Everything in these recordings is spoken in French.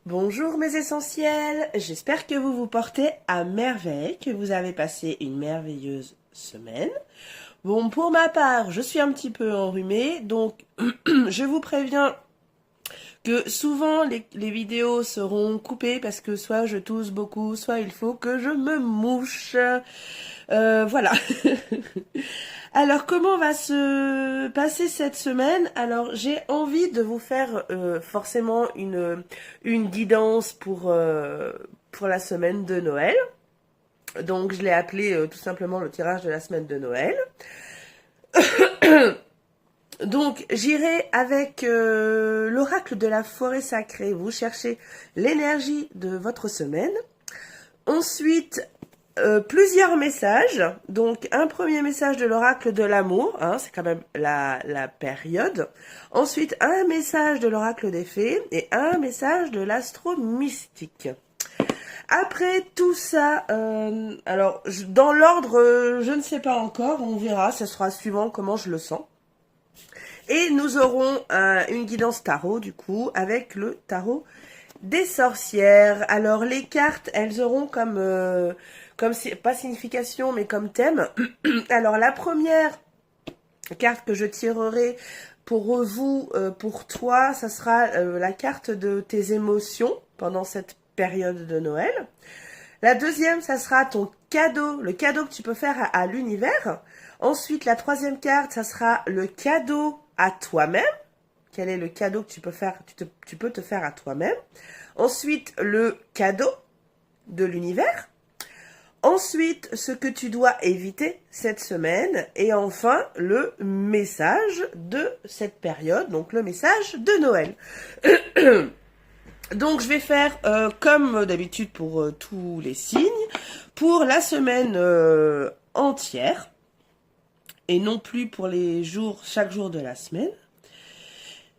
Bonjour mes essentiels, j'espère que vous vous portez à merveille, que vous avez passé une merveilleuse semaine. Bon, pour ma part, je suis un petit peu enrhumée, donc je vous préviens que souvent les vidéos seront coupées parce que soit je tousse beaucoup, soit il faut que je me mouche. Voilà. Alors, comment va se passer cette semaine? Alors, j'ai envie de vous faire forcément une guidance pour la semaine de Noël. Donc, je l'ai appelé tout simplement le tirage de la semaine de Noël. Donc, j'irai avec l'oracle de la forêt sacrée. Vous cherchez l'énergie de votre semaine. Ensuite, plusieurs messages. Donc, un premier message de l'oracle de l'amour, hein, c'est quand même la période. Ensuite, un message de l'oracle des fées et un message de l'astro mystique. Après tout ça, alors dans l'ordre, je ne sais pas encore, on verra, ce sera suivant comment je le sens. Et nous aurons une guidance tarot du coup avec le tarot des sorcières. Alors les cartes, elles auront comme pas signification mais comme thème. Alors la première carte que je tirerai pour vous, pour toi, ça sera la carte de tes émotions pendant cette période de Noël. La deuxième, ça sera ton cadeau, le cadeau que tu peux faire à l'univers. Ensuite, la troisième carte, ça sera le cadeau à toi-même. Quel est le cadeau que tu peux faire, tu peux te faire à toi-même. Ensuite, le cadeau de l'univers. Ensuite, ce que tu dois éviter cette semaine. Et enfin, le message de cette période, donc le message de Noël. Donc, je vais faire comme d'habitude pour tous les signes, pour la semaine entière, et non plus pour les jours, chaque jour de la semaine.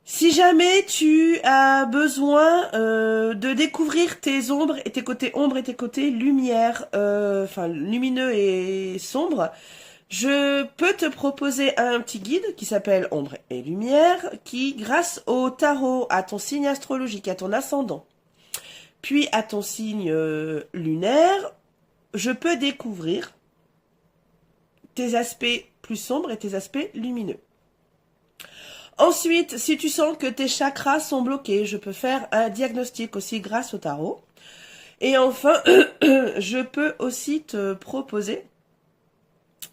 Si jamais tu as besoin de découvrir tes ombres et tes côtés ombres et tes côtés lumière, enfin lumineux et sombres, je peux te proposer un petit guide qui s'appelle Ombre et Lumière, qui grâce au tarot, à ton signe astrologique, à ton ascendant, puis à ton signe lunaire, je peux découvrir tes aspects plus sombres et tes aspects lumineux. Ensuite, si tu sens que tes chakras sont bloqués, je peux faire un diagnostic aussi grâce au tarot. Et enfin, je peux aussi te proposer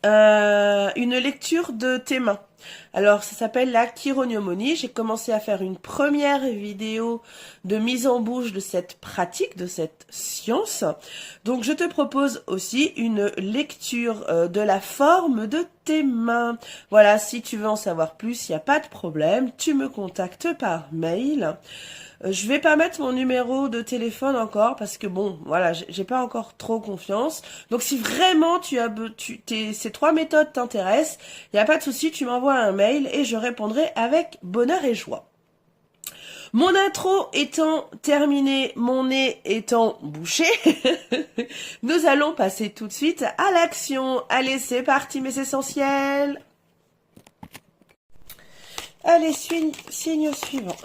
une lecture de tes mains. Alors, ça s'appelle la chironomonie. J'ai commencé à faire une première vidéo de mise en bouche de cette pratique, de cette science. Donc, je te propose aussi une lecture de la forme de tes mains. Voilà, si tu veux en savoir plus, il n'y a pas de problème. Tu me contactes par mail. Je vais pas mettre mon numéro de téléphone encore parce que bon, voilà, j'ai pas encore trop confiance. Donc si vraiment ces trois méthodes t'intéressent, il n'y a pas de souci, tu m'envoies un mail et je répondrai avec bonheur et joie. Mon intro étant terminée, mon nez étant bouché, nous allons passer tout de suite à l'action. Allez, c'est parti mes essentiels. Allez, signe suivant.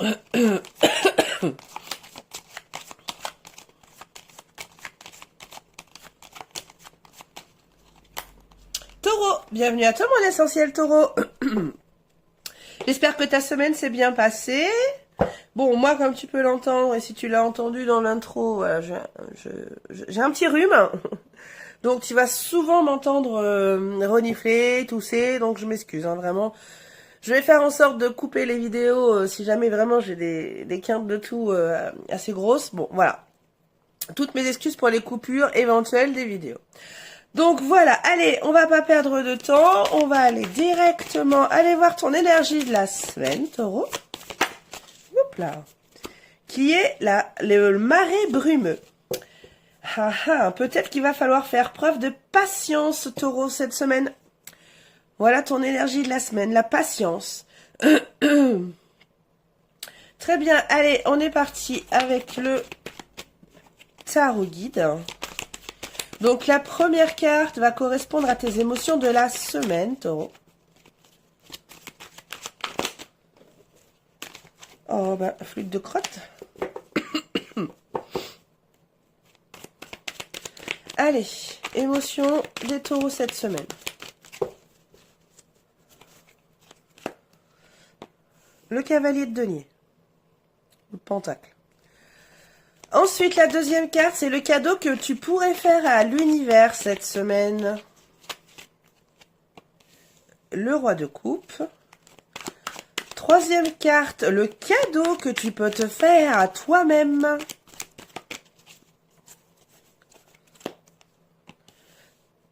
Taureau, bienvenue à toi mon essentiel Taureau. J'espère que ta semaine s'est bien passée. Bon, moi comme tu peux l'entendre, et si tu l'as entendu dans l'intro, voilà, j'ai un petit rhume. Donc tu vas souvent m'entendre renifler, tousser, donc je m'excuse, hein, vraiment. Je vais faire en sorte de couper les vidéos si jamais vraiment j'ai des quintes de tout assez grosses. Bon, voilà. Toutes mes excuses pour les coupures éventuelles des vidéos. Donc voilà, allez, on va pas perdre de temps. On va aller directement aller voir ton énergie de la semaine, Taureau. Hop là. Qui est le marais brumeux. Ah ah, peut-être qu'il va falloir faire preuve de patience, Taureau, cette semaine. Voilà ton énergie de la semaine, la patience. Très bien, allez, on est parti avec le tarot guide. Donc la première carte va correspondre à tes émotions de la semaine, Taureau. Oh, bah, flûte de crotte. Allez, émotion des taureaux cette semaine. Le cavalier de denier. Le pentacle. Ensuite, la deuxième carte, c'est le cadeau que tu pourrais faire à l'univers cette semaine. Le roi de coupe. Troisième carte, le cadeau que tu peux te faire à toi-même.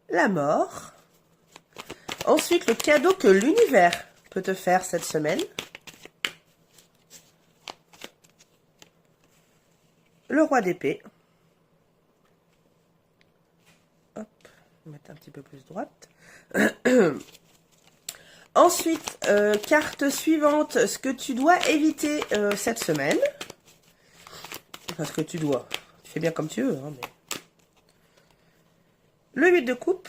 La mort. Ensuite, le cadeau que l'univers peut te faire cette semaine. Le roi d'épée. Hop, on va mettre un petit peu plus droite. Ensuite, carte suivante, ce que tu dois éviter cette semaine. Enfin, ce que tu dois. Tu fais bien comme tu veux. Hein, mais... Le 8 de coupe.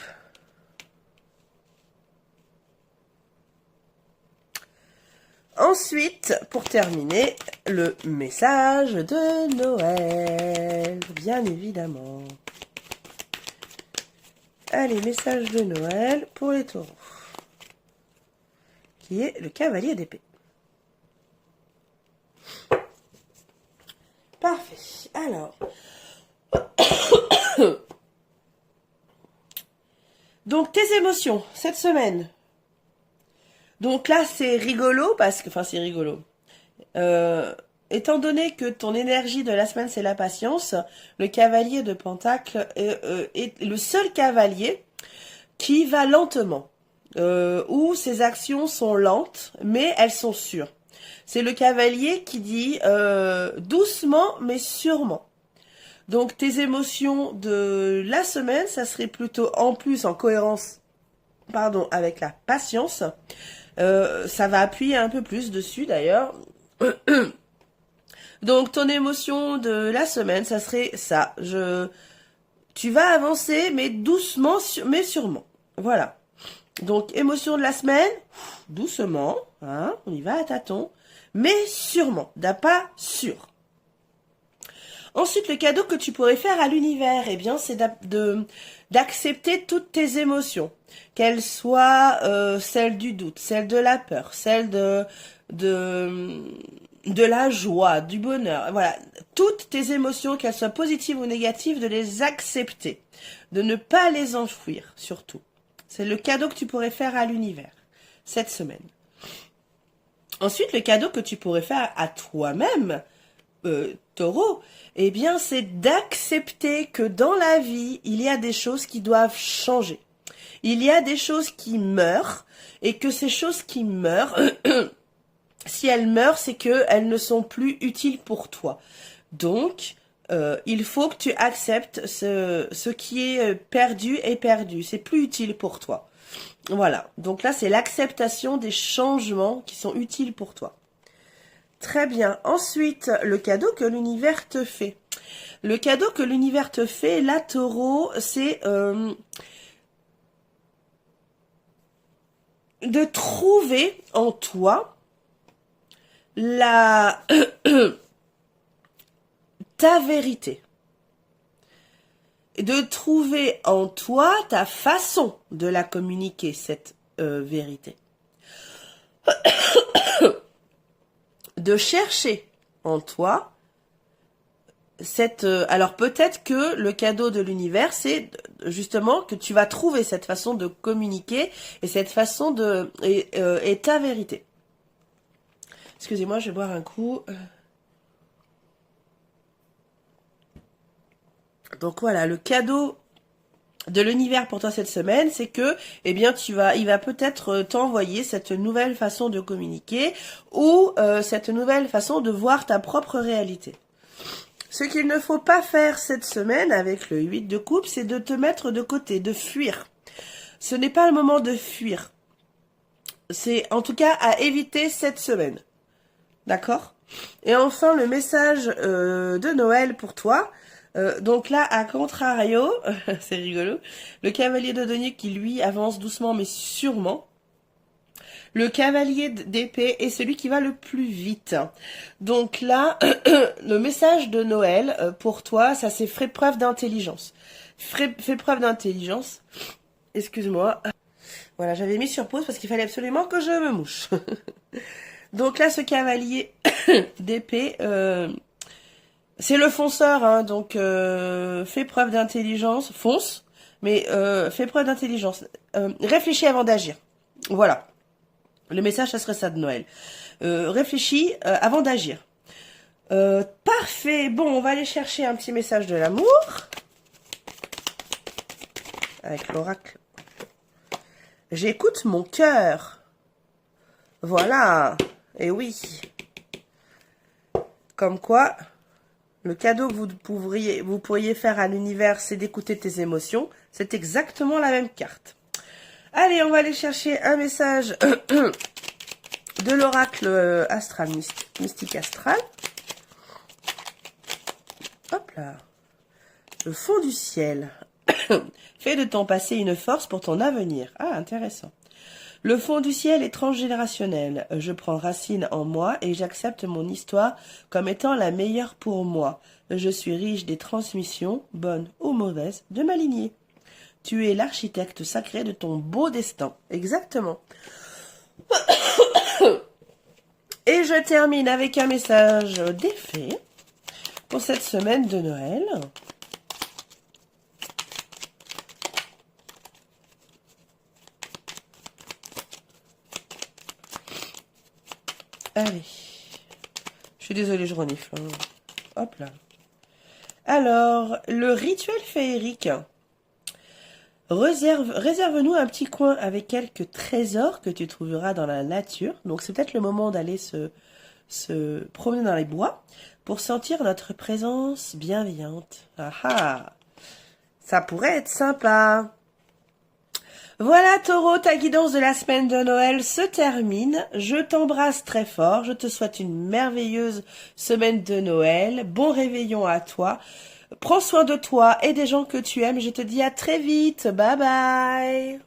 Ensuite, pour terminer, le message de Noël, bien évidemment. Allez, message de Noël pour les taureaux, qui est le cavalier d'épée. Parfait. Alors, donc tes émotions cette semaine. Donc là, c'est rigolo parce que, enfin, c'est rigolo. Étant donné que ton énergie de la semaine, c'est la patience, le cavalier de Pentacle est le seul cavalier qui va lentement, où ses actions sont lentes, mais elles sont sûres. C'est le cavalier qui dit doucement, mais sûrement. Donc, tes émotions de la semaine, ça serait plutôt en plus en cohérence, pardon, avec la patience. Ça va appuyer un peu plus dessus d'ailleurs. Donc ton émotion de la semaine, ça serait ça. Tu vas avancer, mais doucement, mais sûrement. Voilà. Donc émotion de la semaine, doucement, hein, on y va à tâtons, mais sûrement, d'un pas sûr. Ensuite, le cadeau que tu pourrais faire à l'univers, eh bien, c'est d'accepter toutes tes émotions, qu'elles soient celles du doute, celles de la peur, celles de la joie, du bonheur. Voilà, toutes tes émotions, qu'elles soient positives ou négatives, de les accepter, de ne pas les enfouir, surtout. C'est le cadeau que tu pourrais faire à l'univers cette semaine. Ensuite, le cadeau que tu pourrais faire à toi-même, taureau, eh bien, c'est d'accepter que dans la vie, il y a des choses qui doivent changer. Il y a des choses qui meurent, et que ces choses qui meurent, si elles meurent, c'est qu'elles ne sont plus utiles pour toi. Donc, il faut que tu acceptes ce qui est perdu est perdu. C'est plus utile pour toi. Voilà. Donc là, c'est l'acceptation des changements qui sont utiles pour toi. Très bien. Ensuite, le cadeau que l'univers te fait. Le cadeau que l'univers te fait, là, taureau, c'est de trouver en toi ta vérité. De trouver en toi ta façon de la communiquer, cette vérité. De chercher en toi alors peut-être que le cadeau de l'univers, c'est justement que tu vas trouver cette façon de communiquer et cette façon et ta vérité. Excusez-moi, je vais boire un coup. Donc voilà, le cadeau de l'univers pour toi cette semaine, c'est que, eh bien, il va peut-être t'envoyer cette nouvelle façon de communiquer ou cette nouvelle façon de voir ta propre réalité. Ce qu'il ne faut pas faire cette semaine avec le 8 de coupe, c'est de te mettre de côté, de fuir. Ce n'est pas le moment de fuir. C'est en tout cas à éviter cette semaine. D'accord ? Et enfin, le message de Noël pour toi. Donc là, à contrario, c'est rigolo, le cavalier de denier qui, lui, avance doucement mais sûrement. Le cavalier d'épée est celui qui va le plus vite. Donc là, le message de Noël pour toi, ça c'est fait preuve d'intelligence. Fais preuve d'intelligence. Excuse-moi. Voilà, j'avais mis sur pause parce qu'il fallait absolument que je me mouche. Donc là, ce cavalier d'épée, c'est le fonceur, hein, donc fais preuve d'intelligence, fonce, mais fais preuve d'intelligence. Réfléchis avant d'agir. Voilà. Le message, ça serait ça de Noël. Réfléchis avant d'agir. Parfait. Bon, on va aller chercher un petit message de l'amour. Avec l'oracle. J'écoute mon cœur. Voilà. Et oui. Comme quoi, le cadeau que vous pourriez faire à l'univers, c'est d'écouter tes émotions. C'est exactement la même carte. Allez, on va aller chercher un message de l'oracle astral, mystique astral. Hop là. Le fond du ciel. Fais de ton passé une force pour ton avenir. Ah, intéressant. Le fond du ciel est transgénérationnel. Je prends racine en moi et j'accepte mon histoire comme étant la meilleure pour moi. Je suis riche des transmissions, bonnes ou mauvaises, de ma lignée. Tu es l'architecte sacré de ton beau destin. Exactement. Et je termine avec un message des fées pour cette semaine de Noël. Allez. Je suis désolée, je renifle. Hop là. Alors, le rituel féerique. Réserve-nous un petit coin avec quelques trésors que tu trouveras dans la nature. Donc, c'est peut-être le moment d'aller se promener dans les bois pour sentir notre présence bienveillante. Ah ah! Ça pourrait être sympa. Voilà, Taureau, ta guidance de la semaine de Noël se termine. Je t'embrasse très fort. Je te souhaite une merveilleuse semaine de Noël. Bon réveillon à toi. Prends soin de toi et des gens que tu aimes. Je te dis à très vite. Bye bye.